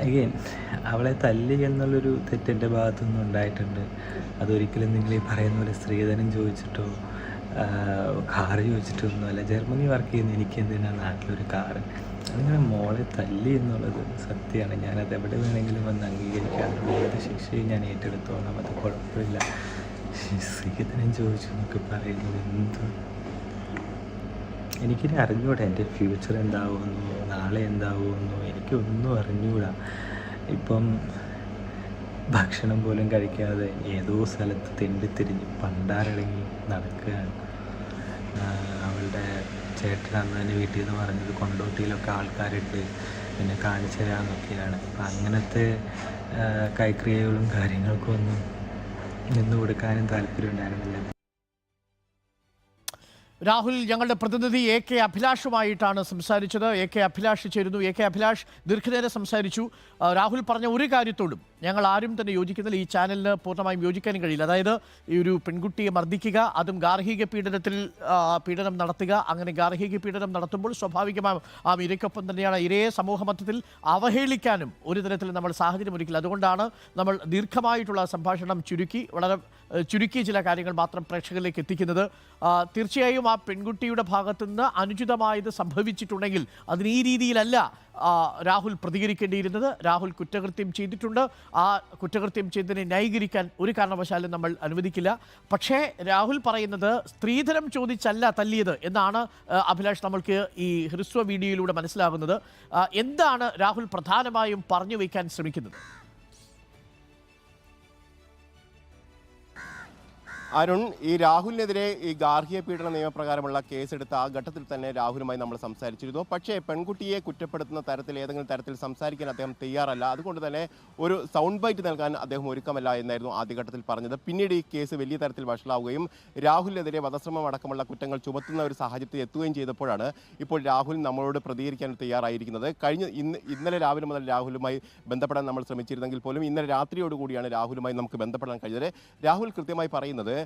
Again അവളെ തല്ലി എന്നുള്ളൊരു തെറ്റെൻ്റെ ഭാഗത്തുനിന്നും ഉണ്ടായിട്ടുണ്ട്. അതൊരിക്കലും നിങ്ങൾ ഈ പറയുന്ന പോലെ സ്ത്രീധനം ചോദിച്ചിട്ടോ കാറ് ചോദിച്ചിട്ടോ ഒന്നുമല്ല. ജർമ്മനി വർക്ക് ചെയ്യുന്ന എനിക്ക് എന്തിനാണ് നാട്ടിലൊരു കാറ്? അങ്ങനെ മോളെ തല്ലി എന്നുള്ളത് സത്യമാണ്. ഞാനത് എവിടെ വേണമെങ്കിലും വന്ന് അംഗീകരിക്കാറുണ്ട്. ഏത് ശിക്ഷയും ഞാൻ ഏറ്റെടുത്തോളാം, അത് കുഴപ്പമില്ല. സ്ത്രീധനം ചോദിച്ചു എന്നൊക്കെ പറയുന്നത് എന്ത്? എനിക്കിനി അറിഞ്ഞൂടാ എൻ്റെ ഫ്യൂച്ചർ എന്താവുമെന്നോ നാളെ എന്താവുമെന്നോ എനിക്കൊന്നും അറിഞ്ഞൂടാ. ഇപ്പം ഭക്ഷണം പോലും കഴിക്കാതെ ഏതോ സ്ഥലത്ത് തെണ്ടിത്തിരിഞ്ഞ് പണ്ടാരടങ്ങി നടക്കുകയാണ്. അവളുടെ ചേട്ടൻ അന്ന് തന്നെ വീട്ടിൽ നിന്ന് പറഞ്ഞത് കൊണ്ടോട്ടിയിലൊക്കെ ആൾക്കാരിട്ട് പിന്നെ കാണിച്ചു തരാമെന്നൊക്കെയാണ്. അപ്പം അങ്ങനത്തെ കൈക്രിയകളും കാര്യങ്ങൾക്കും ഒന്നും നിന്ന് കൊടുക്കാനും താല്പര്യം ഉണ്ടായിരുന്നില്ല. രാഹുൽ ഞങ്ങളുടെ പ്രതിനിധി എ കെ അഭിലാഷുമായിട്ടാണ് സംസാരിച്ചത്. എ കെ അഭിലാഷ് ചേരുന്നു. എ കെ അഭിലാഷ് ദീർഘനേരം സംസാരിച്ചു. രാഹുൽ പറഞ്ഞ ഒരു കാര്യത്തോടും ഞങ്ങൾ ആരും തന്നെ യോജിക്കുന്നില്ല. ഈ ചാനലിന് പൂർണ്ണമായും യോജിക്കാനും കഴിയില്ല. അതായത് ഈ ഒരു പെൺകുട്ടിയെ മർദ്ദിക്കുക, അതും ഗാർഹിക പീഡനം നടത്തുക. അങ്ങനെ ഗാർഹിക പീഡനം നടത്തുമ്പോൾ സ്വാഭാവികമായും ആ ഇരയ്ക്കൊപ്പം തന്നെയാണ് ഇരയെ സമൂഹ മധ്യത്തിൽ അവഹേളിക്കാനും ഒരു തരത്തിൽ നമ്മൾ സാഹചര്യം ഒരുക്കില്ല. അതുകൊണ്ടാണ് നമ്മൾ ദീർഘമായിട്ടുള്ള സംഭാഷണം വളരെ ചുരുക്കി ചില കാര്യങ്ങൾ മാത്രം പ്രേക്ഷകരിലേക്ക് എത്തിക്കുന്നത്. തീർച്ചയായും ആ പെൺകുട്ടിയുടെ ഭാഗത്തു നിന്ന് അനുചിതമായത് സംഭവിച്ചിട്ടുണ്ടെങ്കിൽ അതിന് ഈ രീതിയിലല്ല രാഹുൽ പ്രതികരിക്കേണ്ടിയിരുന്നത്. രാഹുൽ കുറ്റകൃത്യം ചെയ്തിട്ടുണ്ട്. ആ കുറ്റകൃത്യം ചെയ്തതിനെ ന്യായീകരിക്കാൻ ഒരു കാരണവശാലും നമ്മൾ അനുവദിക്കില്ല. പക്ഷേ രാഹുൽ പറയുന്നത് സ്ത്രീധനം ചോദിച്ചല്ല തല്ലിയത് എന്നാണ് അഭിലാഷ് നമ്മൾക്ക് ഈ ഹ്രസ്വ വീഡിയോയിലൂടെ മനസ്സിലാകുന്നത്. എന്താണ് രാഹുൽ പ്രധാനമായും പറഞ്ഞു വയ്ക്കാൻ ശ്രമിക്കുന്നത്? അരുൺ, ഈ രാഹുലിനെതിരെ ഈ ഗാർഹിക പീഡന നിയമപ്രകാരമുള്ള കേസെടുത്ത ആ ഘട്ടത്തിൽ തന്നെ രാഹുലുമായി നമ്മൾ സംസാരിച്ചിരുന്നു. പക്ഷേ പെൺകുട്ടിയെ കുറ്റപ്പെടുത്തുന്ന തരത്തിൽ ഏതെങ്കിലും തരത്തിൽ സംസാരിക്കാൻ അദ്ദേഹം തയ്യാറല്ല. അതുകൊണ്ട് തന്നെ ഒരു സൗണ്ട് ബൈറ്റ് നൽകാൻ അദ്ദേഹം ഒരുക്കമല്ല എന്നായിരുന്നു ആദ്യഘട്ടത്തിൽ പറഞ്ഞത്. പിന്നീട് ഈ കേസ് വലിയ തരത്തിൽ വഷളാവുകയും രാഹുലിനെതിരെ വധശ്രമം അടക്കമുള്ള കുറ്റങ്ങൾ ചുമത്തുന്ന ഒരു സാഹചര്യത്തിൽ എത്തുകയും ചെയ്തപ്പോഴാണ് ഇപ്പോൾ രാഹുൽ നമ്മളോട് പ്രതികരിക്കാൻ തയ്യാറായിരിക്കുന്നത്. ഇന്നലെ രാവിലെ മുതൽ രാഹുലുമായി ബന്ധപ്പെടാൻ നമ്മൾ ശ്രമിച്ചിരുന്നെങ്കിൽ പോലും ഇന്നലെ രാത്രിയോടുകൂടിയാണ് രാഹുലുമായി നമുക്ക് ബന്ധപ്പെടാൻ കഴിഞ്ഞത്. രാഹുൽ കൃത്യമായി പറയുന്നത്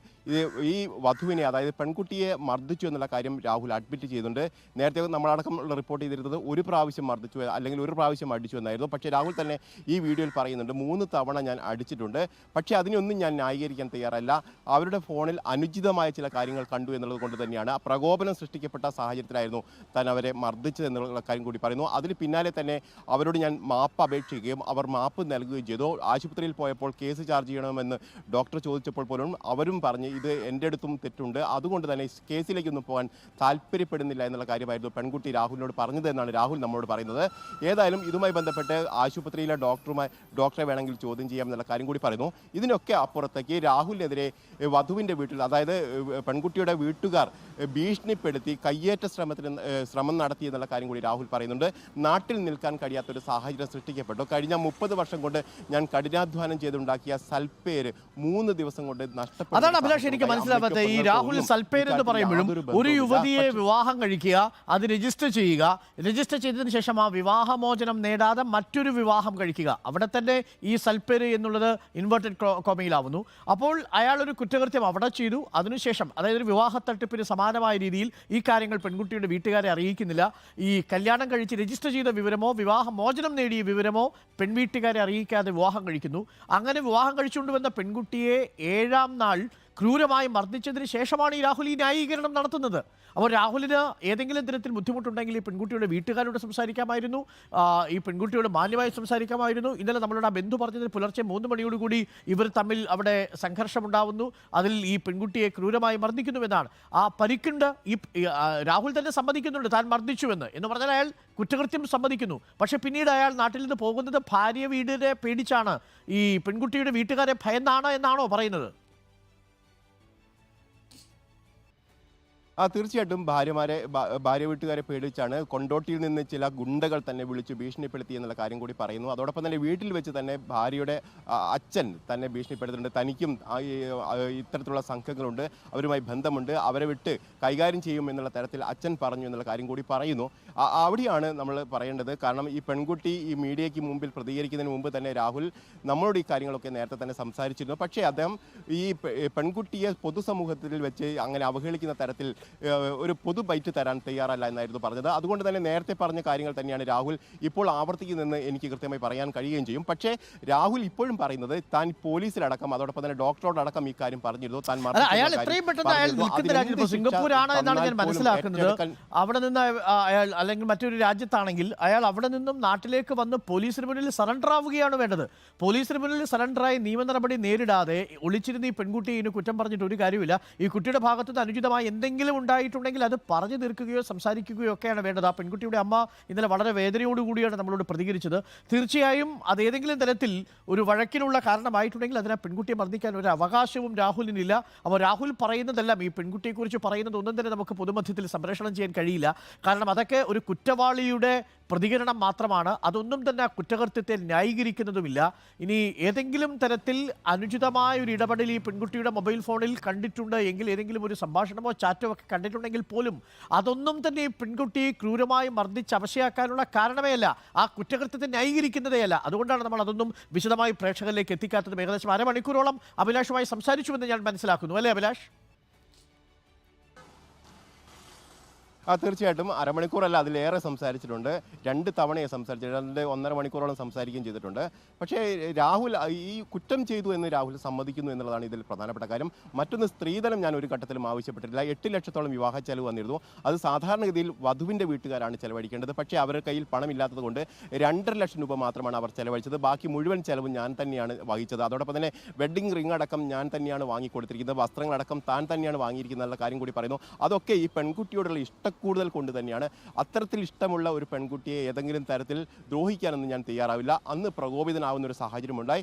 ഈ വധുവിനെ, അതായത് പെൺകുട്ടിയെ മർദ്ദിച്ചു എന്നുള്ള കാര്യം രാഹുൽ അഡ്മിറ്റ് ചെയ്യുന്നുണ്ട്. നേരത്തെ നമ്മളടക്കം റിപ്പോർട്ട് ചെയ്തിരുന്നത് ഒരു പ്രാവശ്യം മർദ്ദിച്ചു അല്ലെങ്കിൽ ഒരു പ്രാവശ്യം അടിച്ചു എന്നായിരുന്നു. പക്ഷേ രാഹുൽ തന്നെ ഈ വീഡിയോയിൽ പറയുന്നുണ്ട് 3 തവണ ഞാൻ അടിച്ചിട്ടുണ്ട്, പക്ഷേ അതിനൊന്നും ഞാൻ ന്യായീകരിക്കാൻ തയ്യാറല്ല. അവരുടെ ഫോണിൽ അനുചിതമായ ചില കാര്യങ്ങൾ കണ്ടു എന്നുള്ളത് കൊണ്ട് തന്നെയാണ് പ്രകോപനം സൃഷ്ടിക്കപ്പെട്ട സാഹചര്യത്തിലായിരുന്നു താൻ അവരെ മർദ്ദിച്ചത് എന്നുള്ള കാര്യം കൂടി പറയുന്നു. അതിന് പിന്നാലെ തന്നെ അവരോട് ഞാൻ മാപ്പ് അപേക്ഷിക്കുകയും അവർ മാപ്പ് നൽകുകയും ചെയ്തു. ആശുപത്രിയിൽ പോയപ്പോൾ കേസ് ചാർജ് ചെയ്യണമെന്ന് ഡോക്ടർ ചോദിച്ചപ്പോൾ പോലും അവരും പറഞ്ഞ് ഇത് എൻ്റെ അടുത്തും തെറ്റുണ്ട്, അതുകൊണ്ട് തന്നെ കേസിലേക്കൊന്നും പോകാൻ താല്പര്യപ്പെടുന്നില്ല എന്നുള്ള കാര്യമായിരുന്നു പെൺകുട്ടി രാഹുലിനോട് പറഞ്ഞത് എന്നാണ് രാഹുൽ നമ്മളോട് പറയുന്നത്. ഏതായാലും ഇതുമായി ബന്ധപ്പെട്ട് ആശുപത്രിയിലെ ഡോക്ടറെ വേണമെങ്കിൽ ചോദ്യം ചെയ്യാം എന്നുള്ള കാര്യം കൂടി പറയുന്നു. ഇതിനൊക്കെ അപ്പുറത്തേക്ക് രാഹുലിനെതിരെ വധുവിൻ്റെ വീട്ടിൽ, അതായത് പെൺകുട്ടിയുടെ വീട്ടുകാർ ഭീഷണിപ്പെടുത്തി കയ്യേറ്റ ശ്രമം നടത്തി എന്നുള്ള കാര്യം കൂടി രാഹുൽ പറയുന്നുണ്ട്. നാട്ടിൽ നിൽക്കാൻ കഴിയാത്തൊരു സാഹചര്യം സൃഷ്ടിക്കപ്പെട്ടു. കഴിഞ്ഞ 30 വർഷം കൊണ്ട് ഞാൻ കഠിനാധ്വാനം ചെയ്തുണ്ടാക്കിയ സൽപ്പേര് 3 ദിവസം കൊണ്ട് നഷ്ടപ്പെട്ടു. അതാണ് അഭിലാഷ് എനിക്ക് മനസ്സിലാവാത്ത. ഈ രാഹുൽ സൽപ്പേര് എന്ന് പറയുമ്പോഴും ഒരു യുവതിയെ വിവാഹം കഴിക്കുക, അത് രജിസ്റ്റർ ചെയ്യുക, രജിസ്റ്റർ ചെയ്തതിനു ശേഷം ആ വിവാഹമോചനം നേടാതെ മറ്റൊരു വിവാഹം കഴിക്കുക, അവിടെ തന്നെ ഈ സൽപ്പേര് എന്നുള്ളത് ഇൻവേർട്ടഡ് കോമയിലാവുന്നു. അപ്പോൾ അയാൾ ഒരു കുറ്റകൃത്യം അവിടെ ചെയ്തു. അതിനുശേഷം, അതായത് ഒരു വിവാഹ തട്ടിപ്പിന് സമാനമായ രീതിയിൽ ഈ കാര്യങ്ങൾ പെൺകുട്ടിയുടെ വീട്ടുകാരെ അറിയിക്കുന്നില്ല. ഈ കല്യാണം കഴിച്ച് രജിസ്റ്റർ ചെയ്ത വിവരമോ വിവാഹമോചനം നേടിയ വിവരമോ പെൺവീട്ടുകാരെ അറിയിക്കാതെ വിവാഹം കഴിക്കുന്നു. അങ്ങനെ വിവാഹം കഴിച്ചുകൊണ്ടുവന്ന പെൺകുട്ടിയെ 7ാം നാൾ ക്രൂരമായി മർദ്ദിച്ചതിന് ശേഷമാണ് ഈ രാഹുൽ ഈ ന്യായീകരണം നടത്തുന്നത്. അപ്പോൾ രാഹുലിന് ഏതെങ്കിലും തരത്തിൽ ബുദ്ധിമുട്ടുണ്ടെങ്കിൽ ഈ പെൺകുട്ടിയുടെ വീട്ടുകാരോട് സംസാരിക്കാമായിരുന്നു, ഈ പെൺകുട്ടിയോട് മാന്യമായി സംസാരിക്കാമായിരുന്നു. ഇന്നലെ നമ്മളുടെ ആ ബന്ധു പറഞ്ഞതിൽ പുലർച്ചെ 3 മണിയോടുകൂടി ഇവർ തമ്മിൽ അവിടെ സംഘർഷമുണ്ടാവുന്നു, അതിൽ ഈ പെൺകുട്ടിയെ ക്രൂരമായി മർദ്ദിക്കുന്നുവെന്നാണ്. ആ പരിക്കുണ്ട്. ഈ രാഹുൽ തന്നെ സമ്മതിക്കുന്നുണ്ട് താൻ മർദ്ദിച്ചുവെന്ന്. എന്ന് പറഞ്ഞാൽ അയാൾ കുറ്റകൃത്യം സമ്മതിക്കുന്നു. പക്ഷേ പിന്നീട് അയാൾ നാട്ടിൽ നിന്ന് പോകുന്നത് ഭാര്യ വീടിനെ പേടിച്ചാണ്, ഈ പെൺകുട്ടിയുടെ വീട്ടുകാരെ ഭയന്നാണ് എന്നാണോ പറയുന്നത്? തീർച്ചയായിട്ടും ഭാര്യ വീട്ടുകാരെ പേടിച്ചാണ്. കൊണ്ടോട്ടിയിൽ നിന്ന് ചില ഗുണ്ടകൾ തന്നെ വിളിച്ച് ഭീഷണിപ്പെടുത്തി എന്നുള്ള കാര്യം കൂടി പറയുന്നു. അതോടൊപ്പം തന്നെ വീട്ടിൽ വെച്ച് തന്നെ ഭാര്യയുടെ അച്ഛൻ തന്നെ ഭീഷണിപ്പെടുത്തുന്നുണ്ട്. തനിക്കും ഇത്തരത്തിലുള്ള സംഘങ്ങളുണ്ട്, അവരുമായി ബന്ധമുണ്ട്, അവരെ വിട്ട് കൈകാര്യം ചെയ്യും എന്നുള്ള തരത്തിൽ അച്ഛൻ പറഞ്ഞു എന്നുള്ള കാര്യം കൂടി പറയുന്നു. അവിടെയാണ് നമ്മൾ പറയേണ്ടത്. കാരണം ഈ പെൺകുട്ടി ഈ മീഡിയയ്ക്ക് മുമ്പിൽ പ്രതികരിക്കുന്നതിന് മുമ്പ് തന്നെ രാഹുൽ നമ്മളോട് ഈ കാര്യങ്ങളൊക്കെ നേരത്തെ തന്നെ സംസാരിച്ചിരുന്നു. പക്ഷേ അദ്ദേഹം ഈ പെൺകുട്ടിയെ പൊതുസമൂഹത്തിൽ വെച്ച് അങ്ങനെ അവഹേളിക്കുന്ന തരത്തിൽ ഒരു പൊതു ബൈറ്റ് തരാൻ തയ്യാറല്ല എന്നായിരുന്നു പറഞ്ഞത്. അതുകൊണ്ട് തന്നെ നേരത്തെ പറഞ്ഞ കാര്യങ്ങൾ തന്നെയാണ് രാഹുൽ ഇപ്പോൾ ആവർത്തിക്കുന്നതെന്ന് എനിക്ക് കൃത്യമായി പറയാൻ കഴിയുകയും ചെയ്യും. പക്ഷേ രാഹുൽ ഇപ്പോഴും പറയുന്നത് താൻ പോലീസിലടക്കം അതോടൊപ്പം തന്നെ ഡോക്ടറോടടക്കം ഈ കാര്യം പറഞ്ഞിരുന്നു. താൻ അയാൾ എത്രയും പെട്ടെന്ന് അയാൾ നിൽക്കുന്ന രാജ്യം സിംഗപ്പൂരാണ് എന്നാണ് ഞാൻ മനസ്സിലാക്കുന്നത്. അവിടെ നിന്ന് അയാൾ അല്ലെങ്കിൽ മറ്റൊരു രാജ്യത്താണെങ്കിൽ അയാൾ അവിടെ നിന്നും നാട്ടിലേക്ക് വന്ന് പോലീസിന് മുന്നിൽ സറണ്ടർ ആവുകയാണ് വേണ്ടത്. പോലീസിന് മുന്നിൽ സറണ്ടറായി നിയമ നടപടി നേരിടാതെ ഒളിച്ചിരുന്ന് ഈ പെൺകുട്ടിയെ ഇതിന് കുറ്റം പറഞ്ഞിട്ട് ഒരു കാര്യമില്ല. ഈ കുട്ടിയുടെ ഭാഗത്തുനിന്ന് അനുചിതമായി എന്തെങ്കിലും ഉണ്ടായിട്ടുണ്ടെങ്കിൽ അത് പറഞ്ഞു തീർക്കുകയോ സംസാരിക്കുകയോ ഒക്കെയാണ് വേണ്ടത്. ആ പെൺകുട്ടിയുടെ അമ്മ ഇന്നലെ വളരെ വേദനയോടുകൂടിയാണ് നമ്മളോട് പ്രതികരിച്ചത്. തീർച്ചയായും അത് ഏതെങ്കിലും തരത്തിൽ ഒരു വഴക്കിനുള്ള കാരണമായിട്ടുണ്ടെങ്കിൽ അതിനെ പെൺകുട്ടിയെ മർദ്ദിക്കാൻ ഒരു അവകാശവും രാഹുലിനില്ല. അപ്പോൾ രാഹുൽ പറയുന്നതെല്ലാം ഈ പെൺകുട്ടിയെക്കുറിച്ച് പറയുന്നത് ഒന്നും തന്നെ നമുക്ക് പൊതുമധ്യത്തിൽ സംപ്രേഷണം ചെയ്യാൻ കഴിയില്ല. കാരണം അതൊക്കെ ഒരു കുറ്റവാളിയുടെ പ്രതികരണം മാത്രമാണ്. അതൊന്നും തന്നെ ആ കുറ്റകൃത്യത്തെ ന്യായീകരിക്കുന്നതുമില്ല. ഇനി ഏതെങ്കിലും തരത്തിൽ അനുചിതമായ ഒരു ഇടപെടൽ ഈ പെൺകുട്ടിയുടെ മൊബൈൽ ഫോണിൽ കണ്ടിട്ടുണ്ട് എങ്കിൽ, ഏതെങ്കിലും ഒരു സംഭാഷണമോ ചാറ്റോ ഒക്കെ കണ്ടിട്ടുണ്ടെങ്കിൽ പോലും അതൊന്നും തന്നെ ഈ പെൺകുട്ടിയെ ക്രൂരമായി മർദ്ദിച്ച് അവശയാക്കാനുള്ള കാരണമേ അല്ല, ആ കുറ്റകൃത്യത്തെ ന്യായീകരിക്കുന്നതേ അല്ല. അതുകൊണ്ടാണ് നമ്മൾ അതൊന്നും വിശദമായി പ്രേക്ഷകരിലേക്ക് എത്തിക്കാത്തതും. ഏകദേശം അരമണിക്കൂറോളം അഭിലാഷുമായി സംസാരിച്ചുവെന്ന് ഞാൻ മനസ്സിലാക്കുന്നു, അല്ലേ അഭിലാഷ്? തീർച്ചയായിട്ടും അരമണിക്കൂറല്ല, അതിലേറെ സംസാരിച്ചിട്ടുണ്ട്. 2 തവണയെ സംസാരിച്ചിട്ടുണ്ട്, 1.5 മണിക്കൂറോളം സംസാരിക്കുകയും ചെയ്തിട്ടുണ്ട്. പക്ഷേ രാഹുൽ ഈ കുറ്റം ചെയ്തു എന്ന് രാഹുൽ സമ്മതിക്കുന്നു എന്നുള്ളതാണ് ഇതിൽ പ്രധാനപ്പെട്ട കാര്യം. മറ്റൊന്ന്, സ്ത്രീധനം ഞാൻ ഒരു ഘട്ടത്തിലും ആവശ്യപ്പെട്ടിട്ടില്ല. 8 ലക്ഷത്തോളം വിവാഹ ചെലവ് വന്നിരുന്നു. അത് സാധാരണഗതിയിൽ വധുവിൻ്റെ വീട്ടുകാരാണ് ചെലവഴിക്കേണ്ടത്. പക്ഷേ അവരുടെ കയ്യിൽ പണമില്ലാത്തത് കൊണ്ട് 2.5 ലക്ഷം രൂപ മാത്രമാണ് അവർ ചെലവഴിച്ചത്. ബാക്കി മുഴുവൻ ചെലവും ഞാൻ തന്നെയാണ് വഹിച്ചത്. അതോടൊപ്പം തന്നെ വെഡ്ഡിംഗ് റിംഗ് അടക്കം ഞാൻ തന്നെയാണ് വാങ്ങിക്കൊടുത്തിരിക്കുന്നത്. വസ്ത്രങ്ങളടക്കം താൻ തന്നെയാണ് വാങ്ങിയിരിക്കുന്ന കാര്യം കൂടി പറയുന്നു. അതൊക്കെ ഈ പെൺകുട്ടിയോടുള്ള കൂടുതൽ കൊണ്ട് തന്നെയാണ്. അത്തരത്തിൽ ഇഷ്ടമുള്ള ഒരു പെൺകുട്ടിയെ ഏതെങ്കിലും തരത്തിൽ ദ്രോഹിക്കാനൊന്നും ഞാൻ തയ്യാറാവില്ല. അന്ന് പ്രകോപിതനാവുന്ന ഒരു സാഹചര്യമുണ്ടായി.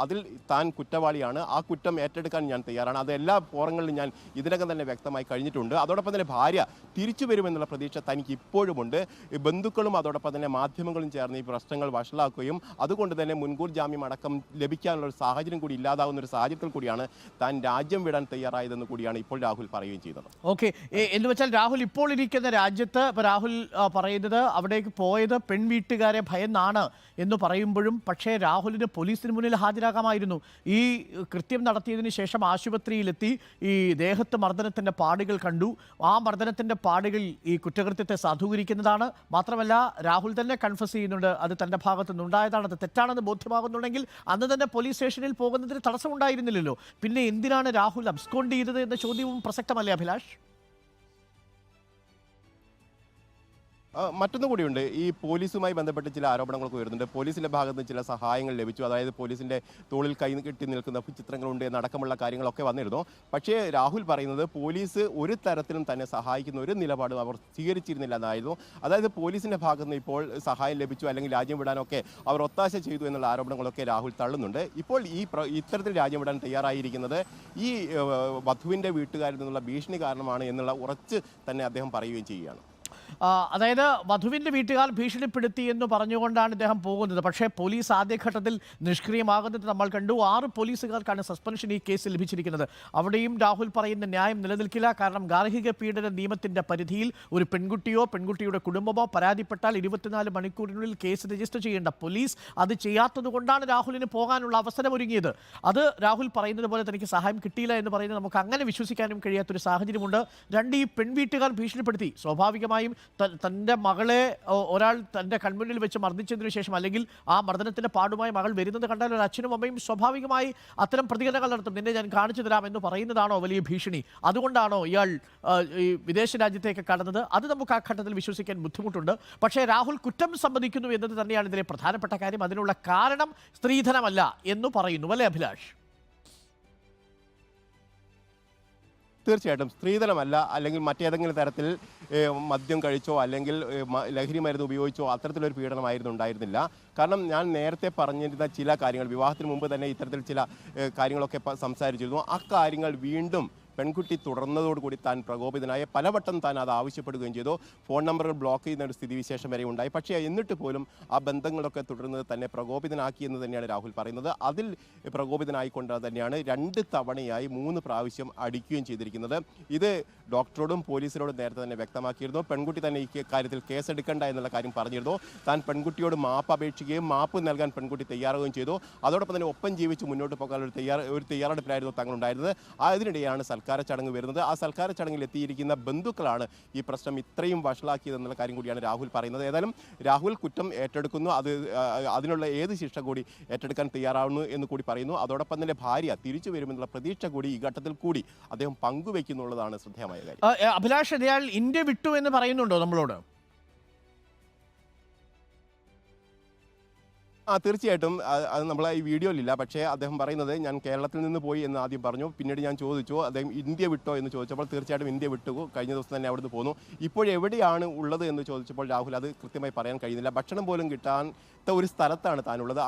അതിൽ താൻ കുറ്റവാളിയാണ്. ആ കുറ്റം ഏറ്റെടുക്കാൻ ഞാൻ തയ്യാറാണ്. അത് എല്ലാ ഫോറങ്ങളിലും ഞാൻ ഇതിനകം തന്നെ വ്യക്തമായി കഴിഞ്ഞിട്ടുണ്ട്. അതോടൊപ്പം തന്നെ ഭാര്യ തിരിച്ചു വരുമെന്നുള്ള പ്രതീക്ഷ തനിക്ക് ഇപ്പോഴുമുണ്ട്. ബന്ധുക്കളും അതോടൊപ്പം തന്നെ മാധ്യമങ്ങളും ചേർന്ന് ഈ പ്രശ്നങ്ങൾ വഷളാക്കുകയും അതുകൊണ്ട് തന്നെ മുൻകൂർ ജാമ്യം അടക്കം ലഭിക്കാനുള്ള ഒരു സാഹചര്യം കൂടി ഇല്ലാതാവുന്ന ഒരു സാഹചര്യത്തിൽ കൂടിയാണ് താൻ രാജ്യം വിടാൻ തയ്യാറായതെന്ന് കൂടിയാണ് ഇപ്പോൾ രാഹുൽ പറയുകയും ചെയ്തത്. ഓക്കെ, എന്ന് വെച്ചാൽ രാഹുൽ ഇപ്പോൾ ഇരിക്കുന്ന രാജ്യത്ത് രാഹുൽ പറയുന്നത് അവിടേക്ക് പോയത് പെൺവീട്ടുകാരെ ഭയന്നാണ് എന്ന് പറയുമ്പോഴും പക്ഷേ രാഹുലിന് പോലീസിന് മുന്നിൽ ഹാജരാകാമായിരുന്നു. ഈ കൃത്യം നടത്തിയതിന് ശേഷം ആശുപത്രിയിലെത്തി ഈ ദേഹത്ത് മർദ്ദനത്തിൻ്റെ പാടുകൾ കണ്ടു. ആ മർദ്ദനത്തിൻ്റെ പാടുകൾ ഈ കുറ്റകൃത്യത്തെ സാധൂകരിക്കുന്നതാണ്. മാത്രമല്ല രാഹുൽ തന്നെ കൺഫസ് ചെയ്യുന്നുണ്ട് അത് തൻ്റെ ഭാഗത്തു നിന്നുണ്ടായതാണ്. അത് തെറ്റാണെന്ന് ബോധ്യമാകുന്നുണ്ടെങ്കിൽ അന്ന് തന്നെ പോലീസ് സ്റ്റേഷനിൽ പോകുന്നതിന് തടസ്സമുണ്ടായിരുന്നില്ലല്ലോ. പിന്നെ എന്തിനാണ് രാഹുൽ അബ്സ്കോണ്ട് ചെയ്തത് എന്ന ചോദ്യവും പ്രസക്തമല്ലേ അഭിലാഷ്? മറ്റൊന്നു കൂടിയുണ്ട്. ഈ പോലീസുമായി ബന്ധപ്പെട്ട് ചില ആരോപണങ്ങളൊക്കെ വരുന്നുണ്ട്. പോലീസിൻ്റെ ഭാഗത്ത് നിന്ന് ചില സഹായങ്ങൾ ലഭിച്ചു. അതായത് പോലീസിൻ്റെ തോളിൽ കൈ കെട്ടി നിൽക്കുന്ന ചിത്രങ്ങളുണ്ട് എന്നടക്കമുള്ള കാര്യങ്ങളൊക്കെ വന്നിരുന്നു. പക്ഷേ രാഹുൽ പറയുന്നത് പോലീസ് ഒരു തരത്തിലും തന്നെ സഹായിക്കുന്ന ഒരു നിലപാടും അവർ സ്വീകരിച്ചിരുന്നില്ല എന്നായിരുന്നു. അതായത് പോലീസിൻ്റെ ഭാഗത്ത് നിന്ന് ഇപ്പോൾ സഹായം ലഭിച്ചു അല്ലെങ്കിൽ രാജ്യം വിടാനൊക്കെ അവർ ഒത്താശ ചെയ്തു എന്നുള്ള ആരോപണങ്ങളൊക്കെ രാഹുൽ തള്ളുന്നുണ്ട്. ഇപ്പോൾ ഇത്തരത്തിൽ രാജ്യം വിടാൻ തയ്യാറായിരിക്കുന്നത് ഈ വധുവിൻ്റെ വീട്ടുകാരിൽ നിന്നുള്ള ഭീഷണി കാരണമാണ് എന്നുള്ള ഉറച്ച് തന്നെ അദ്ദേഹം പറയുകയും ചെയ്യുകയാണ്. അതായത് വധുവിൻ്റെ വീട്ടുകാർ ഭീഷണിപ്പെടുത്തി എന്ന് പറഞ്ഞുകൊണ്ടാണ് ഇദ്ദേഹം പോകുന്നത്. പക്ഷേ പോലീസ് ആദ്യഘട്ടത്തിൽ നിഷ്ക്രിയമാകുന്നത് നമ്മൾ കണ്ടു. 6 പോലീസുകാർക്കാണ് സസ്പെൻഷൻ ഈ കേസിൽ ലഭിച്ചിരിക്കുന്നത്. അവിടെയും രാഹുൽ പറയുന്ന ന്യായം നിലനിൽക്കില്ല. കാരണം ഗാർഹിക പീഡന നിയമത്തിൻ്റെ പരിധിയിൽ ഒരു പെൺകുട്ടിയോ പെൺകുട്ടിയുടെ കുടുംബമോ പരാതിപ്പെട്ടാൽ 24 മണിക്കൂറിനുള്ളിൽ കേസ് രജിസ്റ്റർ ചെയ്യേണ്ട പോലീസ് അത് ചെയ്യാത്തത് കൊണ്ടാണ് രാഹുലിന് പോകാനുള്ള അവസരം ഒരുങ്ങിയത്. അത് രാഹുൽ പറയുന്നത് പോലെ തനിക്ക് സഹായം കിട്ടിയില്ല എന്ന് പറയുന്നത് നമുക്ക് അങ്ങനെ വിശ്വസിക്കാനും കഴിയാത്തൊരു സാഹചര്യമുണ്ട്. 2 ഈ പെൺവീട്ടുകാർ ഭീഷണിപ്പെടുത്തി. സ്വാഭാവികമായും തൻ്റെ മകളെ ഒരാൾ തൻ്റെ കൺമുന്നിൽ വെച്ച് മർദ്ദിച്ചതിന് ശേഷം അല്ലെങ്കിൽ ആ മർദ്ദനത്തിൻ്റെ പാടുമായി മകൾ വരുന്നത് കണ്ടാൽ ഒരു അച്ഛനും അമ്മയും സ്വാഭാവികമായി അത്തരം പ്രതികരണങ്ങൾ നടത്തും. നിന്നെ ഞാൻ കാണിച്ചു തരാം എന്ന് പറയുന്നതാണോ വലിയ ഭീഷണി? അതുകൊണ്ടാണോ ഇയാൾ ഈ വിദേശ രാജ്യത്തേക്ക് കടന്നത്? അത് നമുക്ക് ആ ഘട്ടത്തിൽ വിശ്വസിക്കാൻ ബുദ്ധിമുട്ടുണ്ട്. പക്ഷേ രാഹുൽ കുറ്റം സമ്മതിക്കുന്നു എന്നത് തന്നെയാണ് ഇതിലെ പ്രധാനപ്പെട്ട കാര്യം. അതിനുള്ള കാരണം സ്ത്രീധനമല്ല എന്ന് പറയുന്നു, അല്ലേ അഭിലാഷ്? തീർച്ചയായിട്ടും സ്ത്രീധനമല്ല, അല്ലെങ്കിൽ മറ്റേതെങ്കിലും തരത്തിൽ മദ്യം കഴിച്ചോ അല്ലെങ്കിൽ ലഹരി മരുന്ന് ഉപയോഗിച്ചോ അത്തരത്തിലൊരു പീഡനമായിരുന്നു ഉണ്ടായിരുന്നില്ല. കാരണം ഞാൻ നേരത്തെ പറഞ്ഞിരുന്ന ചില കാര്യങ്ങൾ, വിവാഹത്തിന് മുമ്പ് തന്നെ ഇത്തരത്തിൽ ചില കാര്യങ്ങളൊക്കെ സംസാരിച്ചിരുന്നു. ആ കാര്യങ്ങൾ വീണ്ടും പെൺകുട്ടി തുടർന്നതോടുകൂടി താൻ പ്രകോപിതനായ പലവട്ടം താൻ അത് ആവശ്യപ്പെടുകയും ചെയ്തു. ഫോൺ നമ്പറുകൾ ബ്ലോക്ക് ചെയ്യുന്ന ഒരു സ്ഥിതിവിശേഷം വരെ ഉണ്ടായി. പക്ഷേ എന്നിട്ട് പോലും ആ ബന്ധങ്ങളൊക്കെ തുടരുന്നത് തന്നെ പ്രകോപിതനാക്കി എന്ന് തന്നെയാണ് രാഹുൽ പറയുന്നത്. അതിൽ പ്രകോപിതനായിക്കൊണ്ട് തന്നെയാണ് 2 തവണയായി 3 പ്രാവശ്യം അടിക്കുകയും ചെയ്തിരിക്കുന്നത്. ഇത് ഡോക്ടറോടും പോലീസിനോടും നേരത്തെ തന്നെ വ്യക്തമാക്കിയിരുന്നു. പെൺകുട്ടി തന്നെ ഈ കാര്യത്തിൽ കേസെടുക്കേണ്ട എന്നുള്ള കാര്യം പറഞ്ഞിരുന്നു. താൻ പെൺകുട്ടിയോട് മാപ്പ് അപേക്ഷിക്കുകയും മാപ്പ് നൽകാൻ പെൺകുട്ടി തയ്യാറാവുകയും ചെയ്തു. അതോടൊപ്പം തന്നെ ഒപ്പം ജീവിച്ച് മുന്നോട്ട് പോകാൻ ഒരു തയ്യാറെടുപ്പിലായിരുന്നു തങ്ങളുണ്ടായിരുന്നത്. അതിനിടെയാണ് സൽക്കാര ചടങ്ങ് വരുന്നത്. ആ സൽക്കാര ചടങ്ങിൽ എത്തിയിരിക്കുന്ന ബന്ധുക്കളാണ് ഈ പ്രശ്നം ഇത്രയും വഷളാക്കിയതെന്നുള്ള കാര്യം കൂടിയാണ് രാഹുൽ പറയുന്നത്. ഏതായാലും രാഹുൽ കുറ്റം ഏറ്റെടുക്കുന്നു, അതിനുള്ള ഏത് ശിക്ഷ കൂടി ഏറ്റെടുക്കാൻ തയ്യാറാവുന്നു എന്ന് കൂടി പറയുന്നു. അതോടൊപ്പം തന്നെ ഭാര്യ തിരിച്ചു വരുമെന്നുള്ള പ്രതീക്ഷ കൂടി ഈ ഘട്ടത്തിൽ കൂടി അദ്ദേഹം പങ്കുവെക്കുന്നുള്ളതാണ് ശ്രദ്ധേയമായ കാര്യം. അഭിലാഷ്, ഇയാൾ ഇന്ത്യ വിട്ടു എന്ന് പറയുന്നുണ്ടോ നമ്മളോട്? തീർച്ചയായിട്ടും അത് നമ്മളെ ഈ വീഡിയോയിലില്ല. പക്ഷേ അദ്ദേഹം പറയുന്നത് ഞാൻ കേരളത്തിൽ നിന്ന് പോയി എന്ന് ആദ്യം പറഞ്ഞു. പിന്നീട് ഞാൻ ചോദിച്ചു അദ്ദേഹം ഇന്ത്യ വിട്ടോ എന്ന് ചോദിച്ചപ്പോൾ തീർച്ചയായിട്ടും ഇന്ത്യ വിട്ടു, കഴിഞ്ഞ ദിവസം തന്നെ അവിടുന്ന് പോന്നു. ഇപ്പോഴെവിടെയാണ് ഉള്ളത് എന്ന് ചോദിച്ചപ്പോൾ രാഹുൽ അത് കൃത്യമായി പറയാൻ കഴിയുന്നില്ല. ഭക്ഷണം പോലും കിട്ടാത്ത ഒരു സ്ഥലത്താണ് താനുള്ളത്.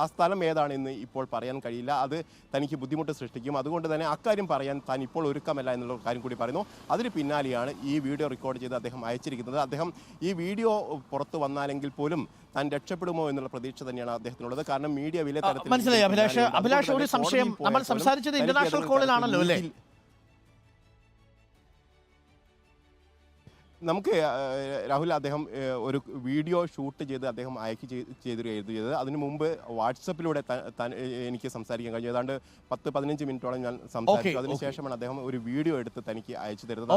ആ സ്ഥലം ഏതാണെന്ന് ഇപ്പോൾ പറയാൻ കഴിയില്ല. അത് തനിക്ക് ബുദ്ധിമുട്ട് സൃഷ്ടിക്കും. അതുകൊണ്ട് തന്നെ അക്കാര്യം പറയാൻ താൻ ഇപ്പോൾ ഒരുക്കമല്ല എന്നുള്ള കാര്യം കൂടി പറയുന്നു. അതിന് പിന്നാലെയാണ് ഈ വീഡിയോ റെക്കോർഡ് ചെയ്ത് അദ്ദേഹം അയച്ചിരിക്കുന്നത്. അദ്ദേഹം ഈ വീഡിയോ പുറത്തു വന്നാലെങ്കിൽ പോലും താൻ രക്ഷപ്പെടുമോ എന്നുള്ള പ്രതീക്ഷ തന്നെയാണ് അദ്ദേഹത്തിനുള്ളത്. കാരണം മീഡിയ വലിയ തരത്തിൽ മനസ്സിലായി അഭിലാഷ്. ഒരു സംശയം, നമ്മൾ സംസാരിച്ചത് ഇന്റർനാഷണൽ കോളിലാണല്ലോ അല്ലേ? നമുക്ക് രാഹുൽ അദ്ദേഹം ഒരു വീഡിയോ ഷൂട്ട് ചെയ്ത് അദ്ദേഹം ചെയ്തത്. അതിനു മുമ്പ് വാട്സപ്പിലൂടെ എനിക്ക് സംസാരിക്കാൻ കഴിഞ്ഞു. ഏതാണ്ട് 10-15 മിനിറ്റോളം ഞാൻ സംസാരിച്ചു. അതിനുശേഷമാണ് അദ്ദേഹം ഒരു വീഡിയോ എടുത്ത് തനിക്ക് അയച്ചു തരുന്നത്.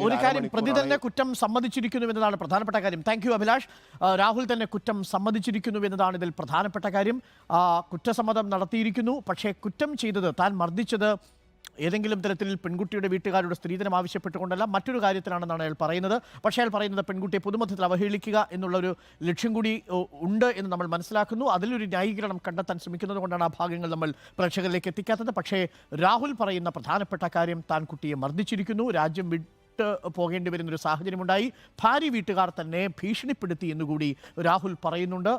ഒരു കാര്യം, പ്രതി തന്നെ കുറ്റം സമ്മതിച്ചിരിക്കുന്നു എന്നതാണ് പ്രധാനപ്പെട്ട കാര്യം. Thank you Abhilash. രാഹുൽ തന്നെ കുറ്റം സമ്മതിച്ചിരിക്കുന്നു എന്നതാണ് ഇതിൽ പ്രധാനപ്പെട്ട കാര്യം. കുറ്റസമ്മതം നടത്തിയിരിക്കുന്നു. പക്ഷേ കുറ്റം ചെയ്തത്, താൻ മർദ്ദിച്ചത് ഏതെങ്കിലും തരത്തിൽ പെൺകുട്ടിയുടെ വീട്ടുകാരുടെ സ്ത്രീധനം ആവശ്യപ്പെട്ടുകൊണ്ടല്ല, മറ്റൊരു കാര്യത്തിലാണെന്നാണ് അയാൾ പറയുന്നത്. പക്ഷേ അയാൾ പറയുന്നത് പെൺകുട്ടിയെ പൊതുമധ്യത്തിൽ അവഹേളിക്കുക എന്നുള്ളൊരു ലക്ഷ്യം കൂടി ഉണ്ട് എന്ന് നമ്മൾ മനസ്സിലാക്കുന്നു. അതിലൊരു ന്യായീകരണം കണ്ടെത്താൻ ശ്രമിക്കുന്നത് കൊണ്ടാണ് ആ ഭാഗങ്ങൾ നമ്മൾ പ്രേക്ഷകരിലേക്ക് എത്തിക്കാത്തത്. പക്ഷേ രാഹുൽ പറയുന്ന പ്രധാനപ്പെട്ട കാര്യം, താൻ കുട്ടിയെ മർദ്ദിച്ചിരിക്കുന്നു, രാജ്യം വിട്ട് പോകേണ്ടി വരുന്നൊരു സാഹചര്യമുണ്ടായി, ഭാര്യ വീട്ടുകാർ തന്നെ ഭീഷണിപ്പെടുത്തി എന്നുകൂടി രാഹുൽ പറയുന്നുണ്ട്.